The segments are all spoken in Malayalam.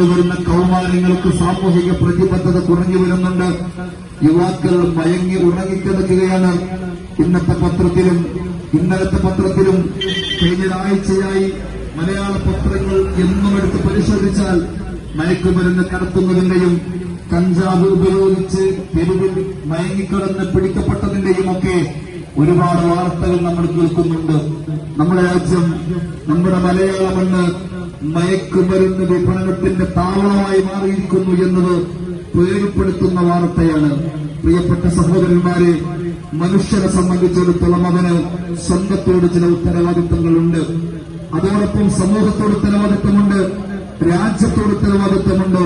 വരുന്ന കൗമാരങ്ങൾക്ക് സാമൂഹിക പ്രതിബദ്ധത കുറഞ്ഞു വരുന്നുണ്ട്. യുവാക്കൾ മയങ്ങി ഉറങ്ങിക്കിടക്കുകയാണ്. ഇന്നത്തെ പത്രത്തിലും ഇന്നലത്തെ പത്രത്തിലും കഴിഞ്ഞ ആഴ്ചയായി മലയാള പത്രങ്ങൾ എന്നും എടുത്ത് പരിശോധിച്ചാൽ മയക്കുമരുന്ന് കടത്തുന്നതിന്റെയും കഞ്ചാവ് ഉപയോഗിച്ച് തെരുവിൽ മയങ്ങിക്കിടന്ന് പിടിക്കപ്പെട്ടതിന്റെയും ഒക്കെ ഒരുപാട് വാർത്തകൾ നമ്മൾ കേൾക്കുന്നുണ്ട്. നമ്മുടെ രാജ്യം, നമ്മുടെ മലയാളമെന്ന് മയക്കുമരുന്ന് വിപണനത്തിന്റെ താവളമായി മാറിയിരിക്കുന്നു എന്നത് പേടിപ്പെടുത്തുന്ന വാർത്തയാണ്. പ്രിയപ്പെട്ട സഹോദരന്മാരെ, മനുഷ്യരെ സംബന്ധിച്ചിടത്തോളം അവന് സ്വന്തത്തോട് ചില ഉത്തരവാദിത്തങ്ങളുണ്ട്. അതോടൊപ്പം സമൂഹത്തോട് ഉത്തരവാദിത്തമുണ്ട്, രാജ്യത്തോട് ഉത്തരവാദിത്തമുണ്ട്.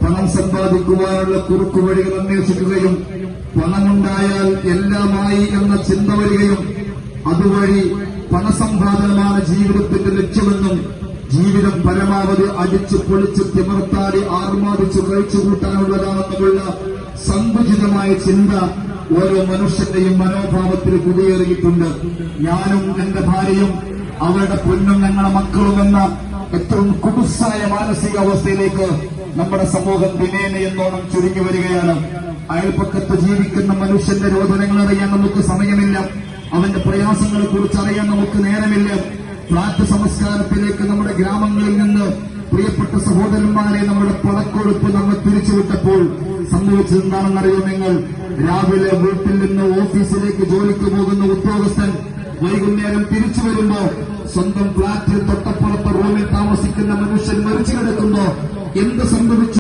പണം സമ്പാദിക്കുവാനുള്ള കുറുക്കുവഴികൾ അന്വേഷിക്കുകയും പണമുണ്ടായാൽ എല്ലാമായി എന്ന ചിന്ത വരികയും അതുവഴി പണസമ്പാദനമാണ് ജീവിതത്തിന്റെ ലക്ഷ്യമെന്നും ജീവിതം പരമാവധി അടിച്ചു പൊളിച്ച് തിമർത്താടി ആർമാദിച്ചു കഴിച്ചുകൂട്ടാനുള്ളതാണെന്നുള്ള സങ്കുചിതമായ ചിന്ത ഓരോ മനുഷ്യന്റെയും മനോഭാവത്തിൽ കുടിയേറിയിട്ടുണ്ട്. ഞാനും എന്റെ ഭാര്യയും അവരുടെ പൊന്നും ഞങ്ങളുടെ മക്കളുമെന്ന ഏറ്റവും കുടുസായ മാനസികാവസ്ഥയിലേക്ക് നമ്മുടെ സമൂഹം ദിനേന എന്നോണം ചുരുങ്ങി വരികയാണ്. അയൽപ്പക്കത്ത് ജീവിക്കുന്ന മനുഷ്യന്റെ രോദനങ്ങൾ അറിയാൻ നമുക്ക് സമയമില്ല, അവന്റെ പ്രയാസങ്ങളെ കുറിച്ച് അറിയാൻ നമുക്ക് നേരമില്ല. ഫ്ളാറ്റ് സംസ്കാരത്തിലേക്ക് നമ്മുടെ ഗ്രാമങ്ങളിൽ നിന്ന് പ്രിയപ്പെട്ട സഹോദരന്മാരെ നമ്മുടെ പണക്കൊഴുപ്പ് നമ്മൾ തിരിച്ചുവിട്ടപ്പോൾ സംഭവിച്ചത് എന്താണെന്നറിയോ നിങ്ങൾ? രാവിലെ വീട്ടിൽ നിന്ന് ഓഫീസിലേക്ക് ജോലിക്ക് പോകുന്ന ഉദ്യോഗസ്ഥൻ വൈകുന്നേരം തിരിച്ചു വരുമ്പോ സ്വന്തം ഫ്ളാറ്റിൽ തൊട്ടപ്പുറത്ത് റൂമിൽ താമസിക്കുന്ന മനുഷ്യൻ മരിച്ചു കിടക്കുമ്പോ എന്ത് സംഭവിച്ചു?